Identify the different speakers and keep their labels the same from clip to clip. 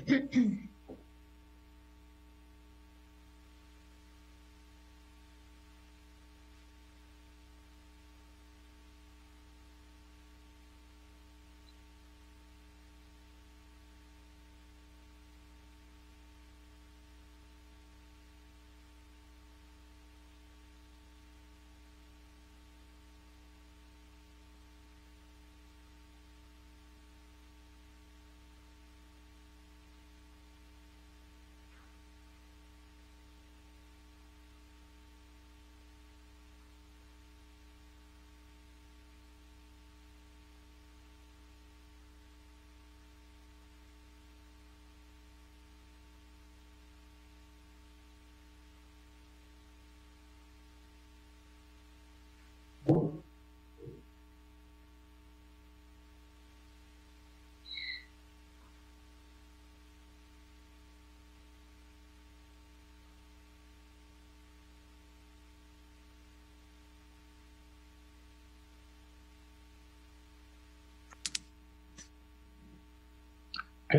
Speaker 1: Good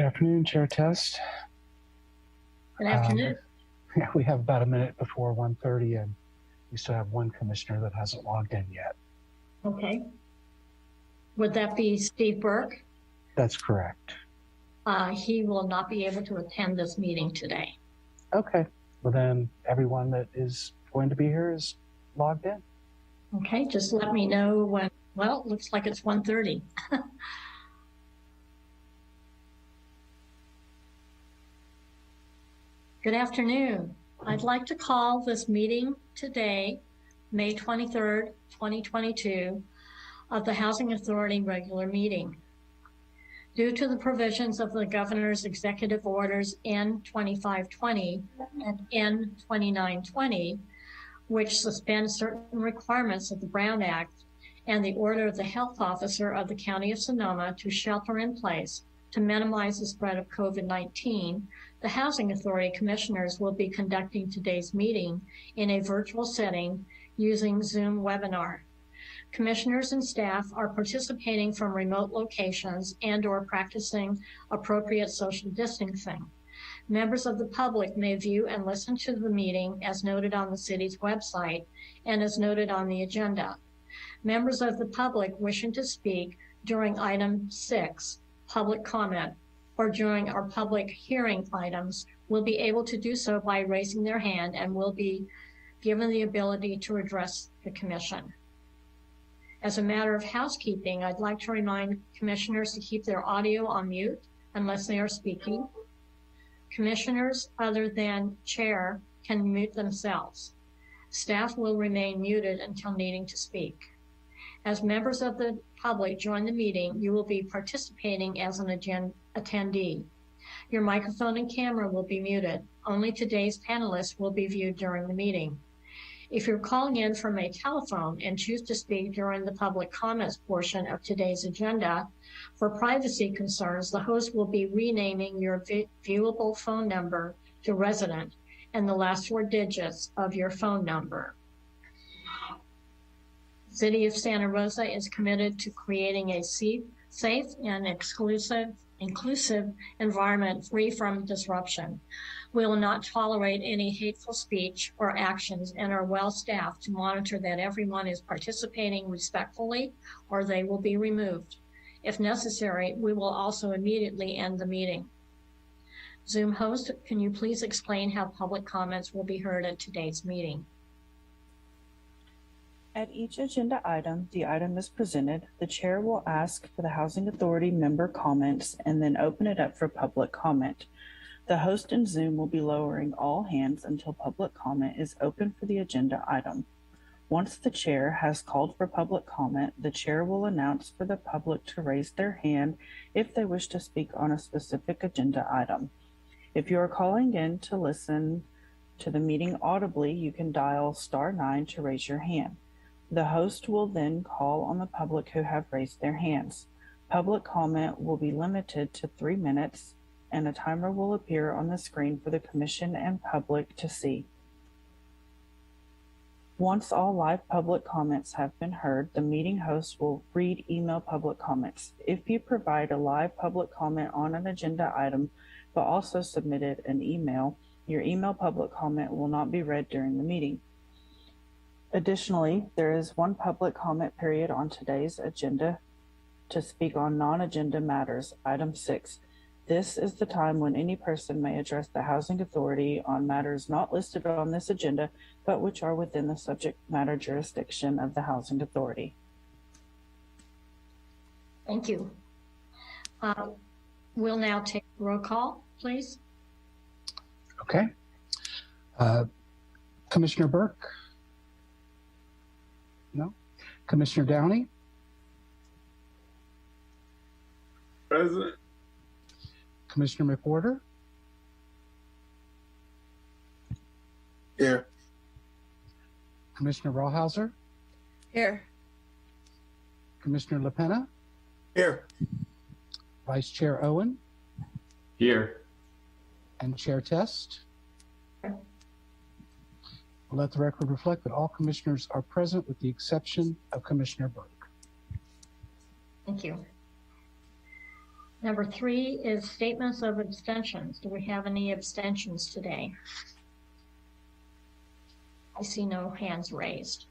Speaker 1: afternoon, Chair Test.
Speaker 2: Good afternoon.
Speaker 1: Yeah, we have about a minute before 1:30, and we still have one commissioner that hasn't logged in yet.
Speaker 2: Okay. Would that be Steve Burke?
Speaker 1: That's correct.
Speaker 2: He will not be able to attend this meeting today.
Speaker 1: Okay. Well, then everyone that is going to be here is logged in.
Speaker 2: Okay, just let me know when. Well, it looks like it's 1:30. Good afternoon. I'd like to call this meeting today, May 23rd, 2022, of the Housing Authority regular meeting. Due to the provisions of the Governor's Executive Orders N2520 and N2920, which suspend certain requirements of the Brown Act, and the order of the health officer of the County of Sonoma to shelter in place to minimize the spread of COVID-19, the Housing Authority Commissioners will be conducting today's meeting in a virtual setting using Zoom webinar. Commissioners and staff are participating from remote locations and/or practicing appropriate social distancing. Members of the public may view and listen to the meeting as noted on the city's website and as noted on the agenda. Members of the public wishing to speak during item 6, public comment, or during our public hearing items will be able to do so by raising their hand and will be given the ability to address the commission. As a matter of housekeeping, I'd like to remind commissioners to keep their audio on mute unless they are speaking. Commissioners other than chair can mute themselves. Staff will remain muted until needing to speak. As members of the public join the meeting, you will be participating as an attendee. Your microphone and camera will be muted. Only today's panelists will be viewed during the meeting. If you're calling in from a telephone and choose to speak during the public comments portion of today's agenda, for privacy concerns, the host will be renaming your viewable phone number to resident and the last 4 digits of your phone number. The City of Santa Rosa is committed to creating a safe and inclusive environment free from disruption. We will not tolerate any hateful speech or actions and are well staffed to monitor that everyone is participating respectfully or they will be removed. If necessary, we will also immediately end the meeting. Zoom host, can you please explain how public comments will be heard at today's meeting?
Speaker 3: At each agenda item, the item is presented, the chair will ask for the Housing Authority member comments and then open it up for public comment. The host in Zoom will be lowering all hands until public comment is open for the agenda item. Once the chair has called for public comment, the chair will announce for the public to raise their hand if they wish to speak on a specific agenda item. If you are calling in to listen to the meeting audibly, you can dial *9 to raise your hand. The host will then call on the public who have raised their hands. Public comment will be limited to 3 minutes, and a timer will appear on the screen for the commission and public to see. Once all live public comments have been heard, the meeting host will read email public comments. If you provide a live public comment on an agenda item, but also submitted an email, your email public comment will not be read during the meeting. Additionally, there is one public comment period on today's agenda to speak on non-agenda matters, item 6. This is the time when any person may address the Housing Authority on matters not listed on this agenda, but which are within the subject matter jurisdiction of the Housing Authority.
Speaker 2: Thank you. We'll now take roll call, please.
Speaker 1: Okay. Commissioner Burke? No. Commissioner Downey?
Speaker 4: Present.
Speaker 1: Commissioner McWhorter?
Speaker 4: Here.
Speaker 1: Commissioner Rawhauser?
Speaker 5: Here.
Speaker 1: Commissioner LaPena?
Speaker 4: Here.
Speaker 1: Vice Chair Owen?
Speaker 4: Here.
Speaker 1: And Chair Test?
Speaker 2: Here.
Speaker 1: We'll let the record reflect that all commissioners are present with the exception of Commissioner Burke.
Speaker 2: Thank you. Number 3 is statements of abstentions. Do we have any abstentions today? I see no hands raised.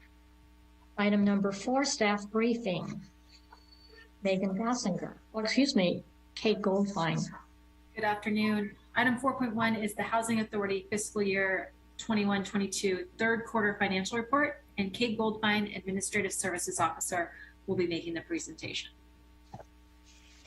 Speaker 2: Item number 4, staff briefing. Megan Gassinger. Well, excuse me, Kate Goldfine.
Speaker 6: Good afternoon. Item 4.1 is the Housing Authority fiscal year 21-22 third quarter financial report, and Kate Goldfine, Administrative Services Officer, will be making the presentation.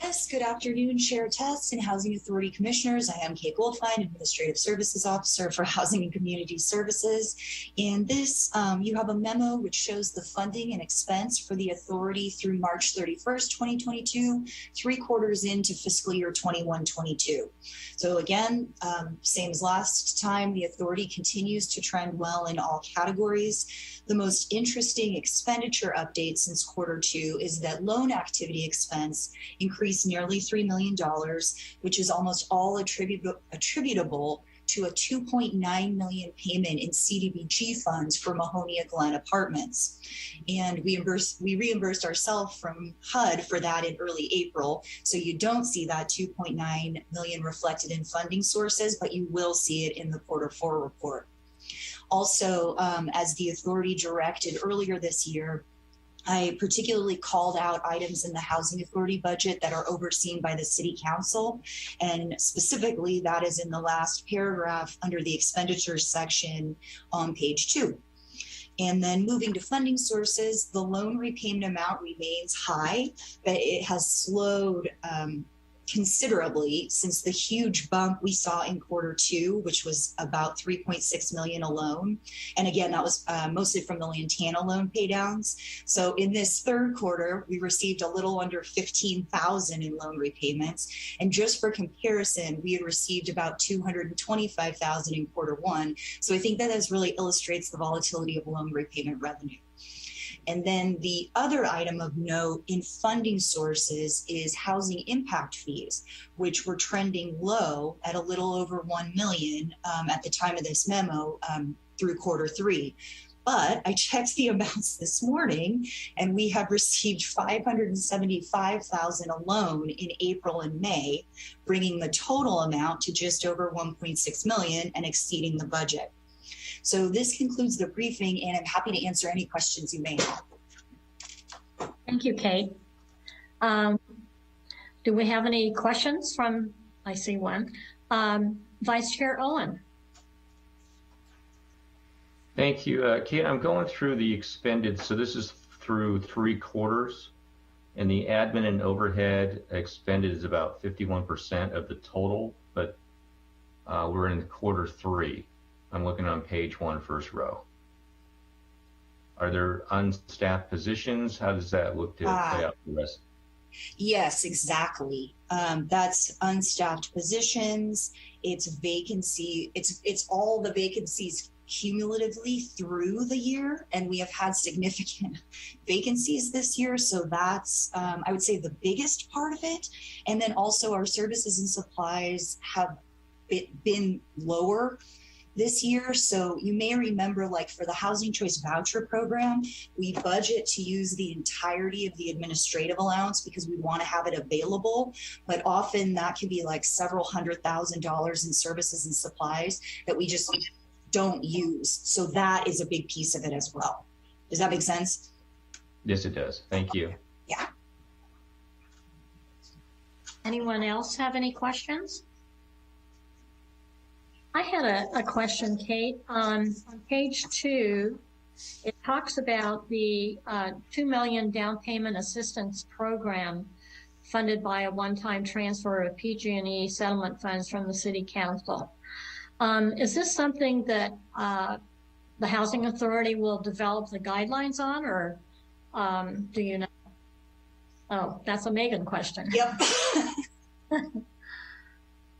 Speaker 7: Yes, good afternoon, Chair Test and Housing Authority Commissioners. I am Kate Goldfine, Administrative Services Officer for Housing and Community Services. And this, you have a memo which shows the funding and expense for the authority through March 31st, 2022, 3 quarters into fiscal year 21-22. So again, same as last time, the authority continues to trend well in all categories. The most interesting expenditure update since Q2 is that loan activity expense increased nearly $3 million, which is almost all attributable to a $2.9 million payment in CDBG funds for Mahonia Glen Apartments. And we reimbursed ourselves from HUD for that in early April. So you don't see that $2.9 million reflected in funding sources, but you will see it in the Q4 report. Also, as the authority directed earlier this year, I particularly called out items in the Housing Authority budget that are overseen by the City Council. And specifically, that is in the last paragraph under the expenditures section on page 2. And then moving to funding sources, the loan repayment amount remains high, but it has slowed considerably since the huge bump we saw in Q2, which was about $3.6 million alone. And again, that was mostly from the Lantana loan paydowns. So in this third quarter, we received a little under $15,000 in loan repayments. And just for comparison, we had received about $225,000 in Q1. So I think that this really illustrates the volatility of loan repayment revenue. And then the other item of note in funding sources is housing impact fees, which were trending low at a little over $1 million at the time of this memo through Q3. But I checked the amounts this morning, and we have received $575,000 alone in April and May, bringing the total amount to just over $1.6 million and exceeding the budget. So this concludes the briefing, and I'm happy to answer any questions you may have.
Speaker 2: Thank you, Kate. Do we have any questions from, I see one, Vice Chair Owen?
Speaker 8: Thank you, Kate. I'm going through the expended. So this is through 3 quarters, and the admin and overhead expended is about 51% of the total, but we're in Q3. I'm looking on page 1, first row. Are there unstaffed positions? How does that look to play out the rest?
Speaker 7: Yes, exactly. That's unstaffed positions. It's vacancy. It's all the vacancies cumulatively through the year, and we have had significant vacancies this year. So that's, I would say, the biggest part of it. And then also our services and supplies have been lower this year. So you may remember, like for the Housing Choice Voucher Program, we budget to use the entirety of the administrative allowance because we want to have it available. But often that can be like several $100,000 in services and supplies that we just don't use. So that is a big piece of it as well. Does that make sense?
Speaker 8: Yes, it does. Thank you.
Speaker 7: Yeah.
Speaker 2: Anyone else have any questions? I had a question, Kate. On page 2, it talks about the $2 million down payment assistance program funded by a one-time transfer of PG&E settlement funds from the City Council. Is this something that the Housing Authority will develop the guidelines on, or do you know? Oh, that's a Megan question.
Speaker 7: Yep.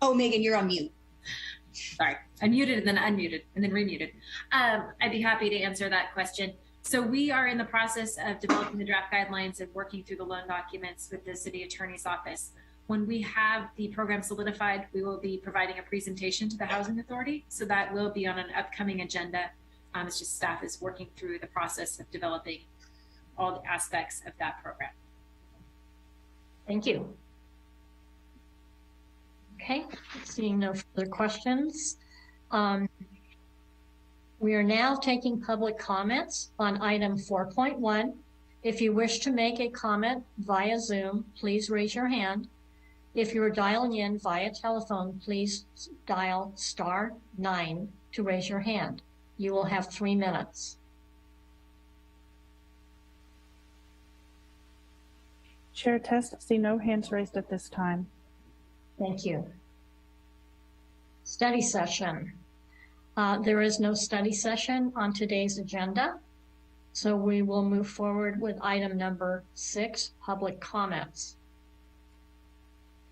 Speaker 7: Oh, Megan, you're on mute.
Speaker 6: Sorry, I muted and then unmuted and then remuted. I'd be happy to answer that question. So we are in the process of developing the draft guidelines and working through the loan documents with the City Attorney's Office. When we have the program solidified, we will be providing a presentation to the Housing Authority. So that will be on an upcoming agenda. It's just staff is working through the process of developing all the aspects of that program.
Speaker 2: Thank you. Okay, seeing no further questions. We are now taking public comments on item 4.1. If you wish to make a comment via Zoom, please raise your hand. If you are dialing in via telephone, please dial *9 to raise your hand. You will have 3 minutes.
Speaker 3: Chair Test, see no hands raised at this time.
Speaker 2: Thank you. Study session. There is no study session on today's agenda, so we will move forward with item number 6, public comments.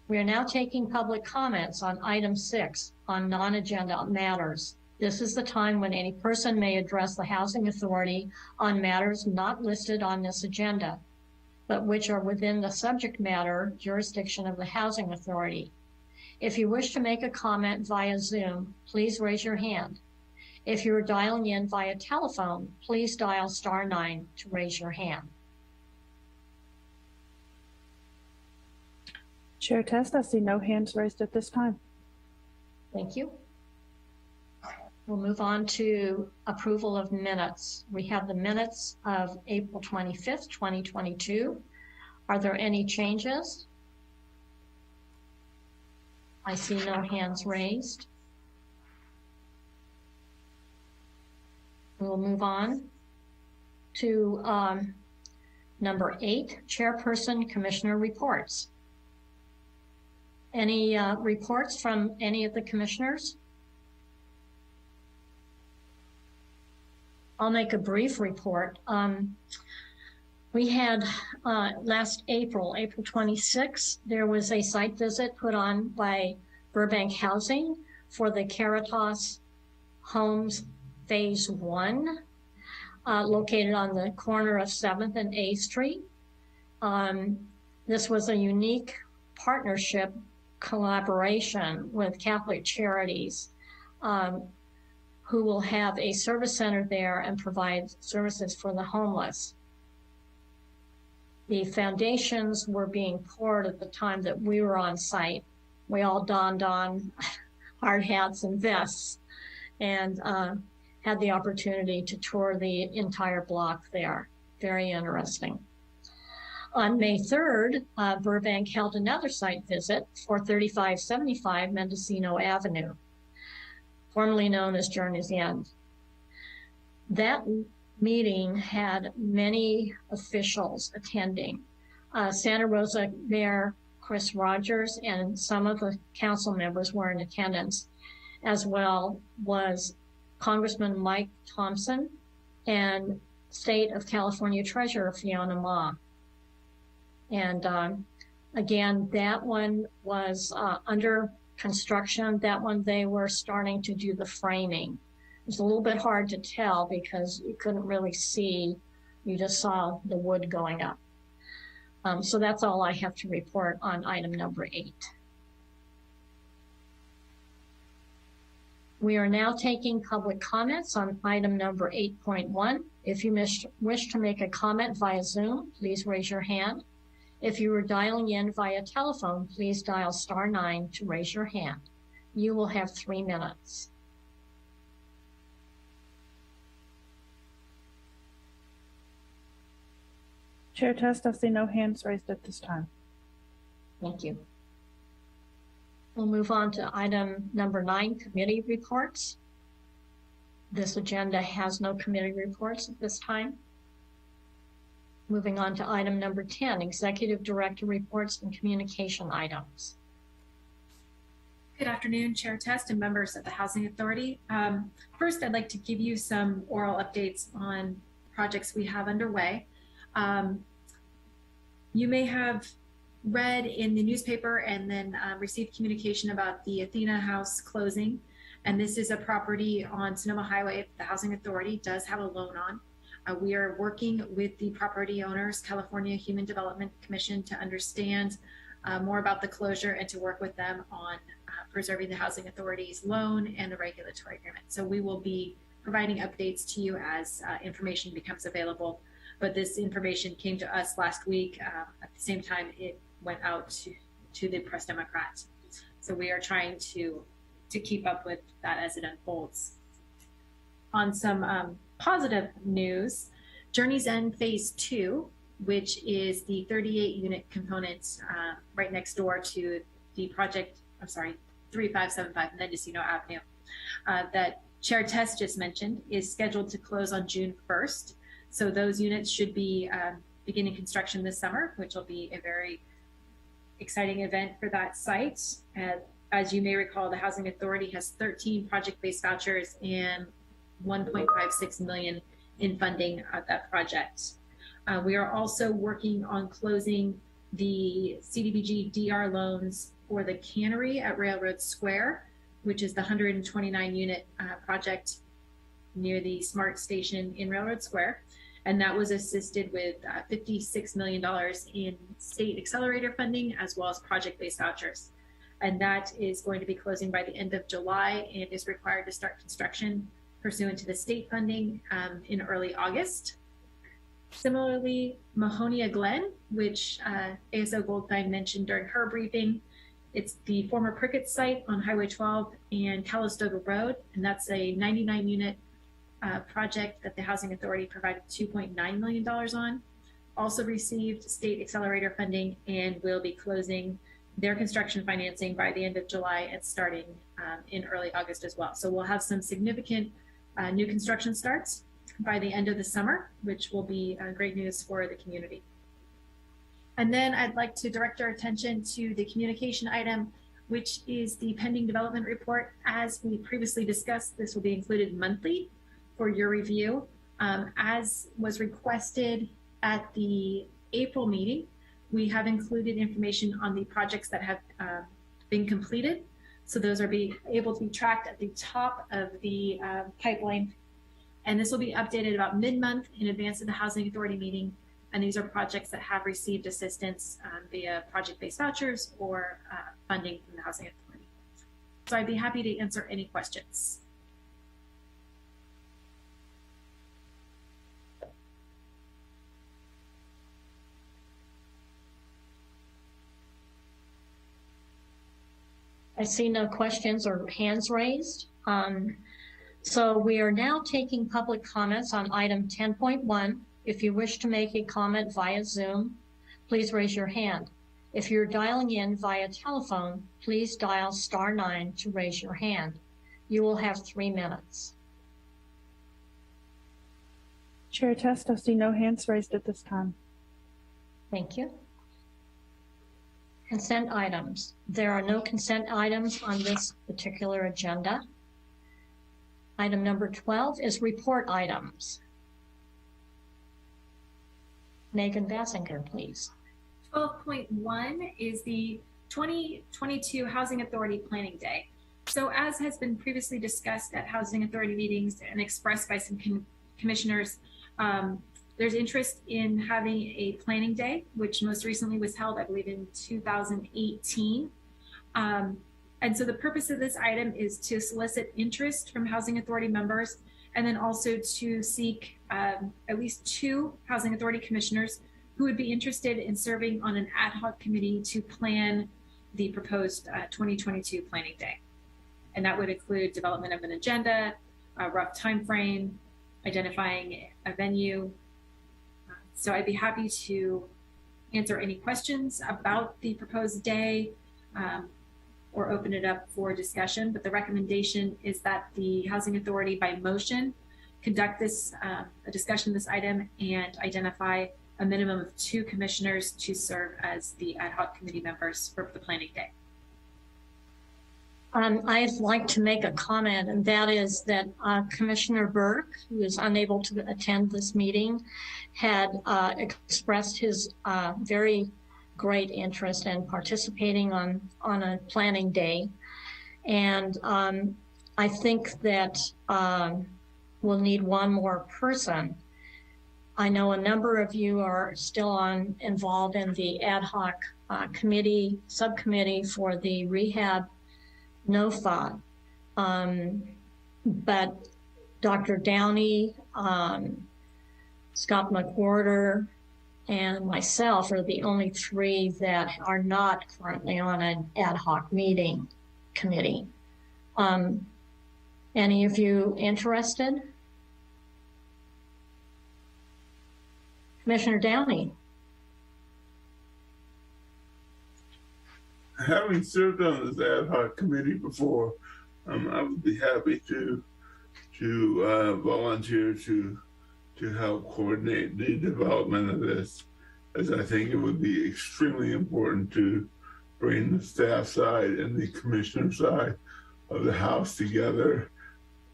Speaker 2: We are now taking public comments on item 6 on non-agenda matters. This is the time when any person may address the Housing Authority on matters not listed on this agenda, but which are within the subject matter jurisdiction of the Housing Authority. If you wish to make a comment via Zoom, please raise your hand. If you are dialing in via telephone, please dial *9 to raise your hand.
Speaker 3: Chair Test, I see no hands raised at this time.
Speaker 2: Thank you. We'll move on to approval of minutes. We have the minutes of April 25th, 2022. Are there any changes? I see no hands raised. We'll move on to number 8, Chairperson Commissioner reports. Any reports from any of the commissioners? I'll make a brief report. We had last April 26th, there was a site visit put on by Burbank Housing for the Caritas Homes Phase 1, located on the corner of 7th and A Street. This was a unique partnership collaboration with Catholic Charities, who will have a service center there and provide services for the homeless. The foundations were being poured at the time that we were on site. We all donned on hard hats and vests and had the opportunity to tour the entire block there. Very interesting. On May 3rd, Burbank held another site visit for 3575 Mendocino Avenue, formerly known as Journey's End. That meeting had many officials attending. Santa Rosa Mayor Chris Rogers and some of the council members were in attendance, as well was Congressman Mike Thompson and State of California Treasurer Fiona Ma. And again, that one was under construction. That one, they were starting to do the framing. It was a little bit hard to tell because you couldn't really see. You just saw the wood going up. So that's all I have to report on item number 8. We are now taking public comments on item number 8.1. If you wish to make a comment via Zoom, please raise your hand. If you are dialing in via telephone, please dial *9 to raise your hand. You will have 3 minutes.
Speaker 3: Chair Test, I see no hands raised at this time.
Speaker 2: Thank you. We'll move on to item number 9, committee reports. This agenda has no committee reports at this time. Moving on to item number 10, executive director reports and communication items.
Speaker 6: Good afternoon, Chair Test and members of the Housing Authority. First, I'd like to give you some oral updates on projects we have underway. You may have read in the newspaper and then received communication about the Athena House closing. And this is a property on Sonoma Highway the Housing Authority does have a loan on. We are working with the property owners, California Human Development Commission, to understand more about the closure and to work with them on preserving the Housing Authority's loan and the regulatory agreement. So we will be providing updates to you as information becomes available. But this information came to us last week. At the same time, it went out to the Press Democrat. So we are trying to keep up with that as it unfolds. On some positive news, Journey's End Phase 2, which is the 38-unit component right next door to the project, 3575 Mendocino Avenue, that Chair Test just mentioned, is scheduled to close on June 1st. So those units should be beginning construction this summer, which will be a very exciting event for that site. As you may recall, the Housing Authority has 13 project-based vouchers and $1.56 million in funding at that project. We are also working on closing the CDBG DR loans for the cannery at Railroad Square, which is the 129-unit project near the SMART station in Railroad Square. And that was assisted with $56 million in state accelerator funding as well as project-based vouchers. And that is going to be closing by the end of July and is required to start construction pursuant to the state funding in early August. Similarly, Mahonia Glen, which ASO Goldfein mentioned during her briefing, it's the former Prickett site on Highway 12 and Calistoga Road, and that's a 99-unit project that the Housing Authority provided $2.9 million on. Also received state accelerator funding and will be closing their construction financing by the end of July and starting in early August as well. So we'll have some significant new construction starts by the end of the summer, which will be great news for the community. And then I'd like to direct our attention to the communication item, which is the pending development report. As we previously discussed, this will be included monthly for your review. As was requested at the April meeting, we have included information on the projects that have been completed. So those are able to be tracked at the top of the pipeline. And this will be updated about mid-month in advance of the Housing Authority meeting. And these are projects that have received assistance via project-based vouchers or funding from the Housing Authority. So I'd be happy to answer any questions.
Speaker 2: I see no questions or hands raised. So we are now taking public comments on item 10.1. If you wish to make a comment via Zoom, please raise your hand. If you're dialing in via telephone, please dial *9 to raise your hand. You will have 3 minutes.
Speaker 3: Chair Test, I see no hands raised at this time.
Speaker 2: Thank you. Consent items. There are no consent items on this particular agenda. Item number 12 is report items. Megan Basinger, please.
Speaker 6: 12.1 is the 2022 Housing Authority Planning Day. So as has been previously discussed at Housing Authority meetings and expressed by some commissioners, there's interest in having a planning day, which most recently was held, I believe, in 2018. And so the purpose of this item is to solicit interest from Housing Authority members, and then also to seek at least 2 Housing Authority commissioners who would be interested in serving on an ad hoc committee to plan the proposed 2022 planning day. And that would include development of an agenda, a rough time frame, identifying a venue. So I'd be happy to answer any questions about the proposed day or open it up for discussion. But the recommendation is that the Housing Authority by motion conduct this a discussion of this item and identify a minimum of 2 commissioners to serve as the ad hoc committee members for the planning day.
Speaker 2: I'd like to make a comment, and that is that Commissioner Burke, who is unable to attend this meeting, had expressed his very great interest in participating on a planning day. And I think that we'll need one more person. I know a number of you are still involved in the ad hoc subcommittee for the rehab NOFA, but Dr. Downey, Scott McWhorter, and myself are the only 3 that are not currently on an ad hoc committee. Any of you interested? Commissioner Downey.
Speaker 4: Having served on this ad hoc committee before, I would be happy to volunteer to help coordinate the development of this, as I think it would be extremely important to bring the staff side and the commissioner side of the House together.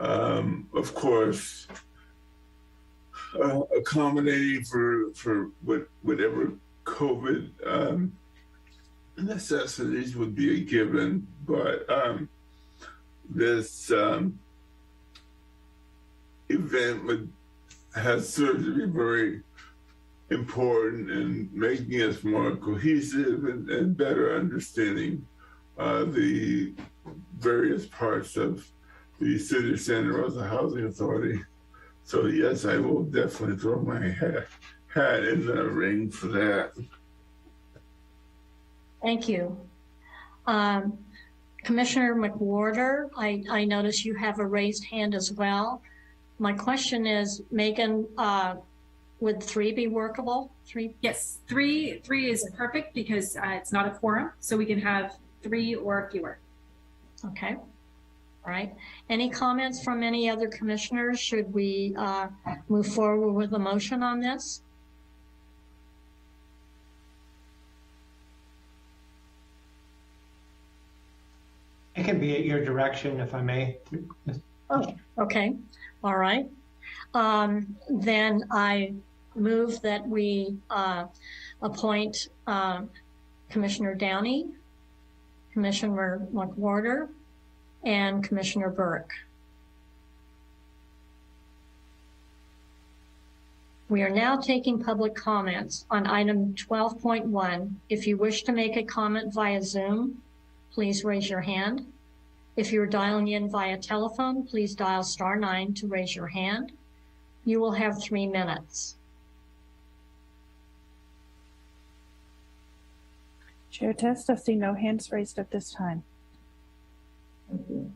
Speaker 4: Of course, accommodating for whatever COVID necessities would be a given, but this event has served to be very important in making us more cohesive and better understanding the various parts of the City of Santa Rosa Housing Authority. So yes, I will definitely throw my hat in the ring for that.
Speaker 2: Thank you. Commissioner McWhorter, I notice you have a raised hand as well. My question is, Megan, would 3 be workable? 3?
Speaker 6: Yes, 3 is perfect because it's not a quorum, so we can have 3 or fewer.
Speaker 2: Okay. All right. Any comments from any other commissioners? Should we move forward with a motion on this?
Speaker 5: It can be at your direction, if I may.
Speaker 2: Oh, okay. All right. Then I move that we appoint Commissioner Downey, Commissioner McWhorter, and Commissioner Burke. We are now taking public comments on item 12.1. If you wish to make a comment via Zoom, please raise your hand. If you're dialing in via telephone, please dial *9 to raise your hand. You will have 3 minutes.
Speaker 3: Chair Test, I see no hands raised at this time.
Speaker 2: Thank you.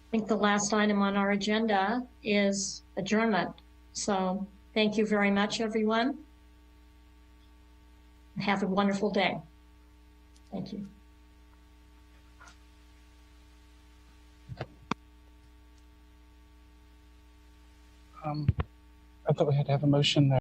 Speaker 2: I think the last item on our agenda is adjournment. So thank you very much, everyone. Have a wonderful day. Thank you.
Speaker 1: I thought we had to have a motion there.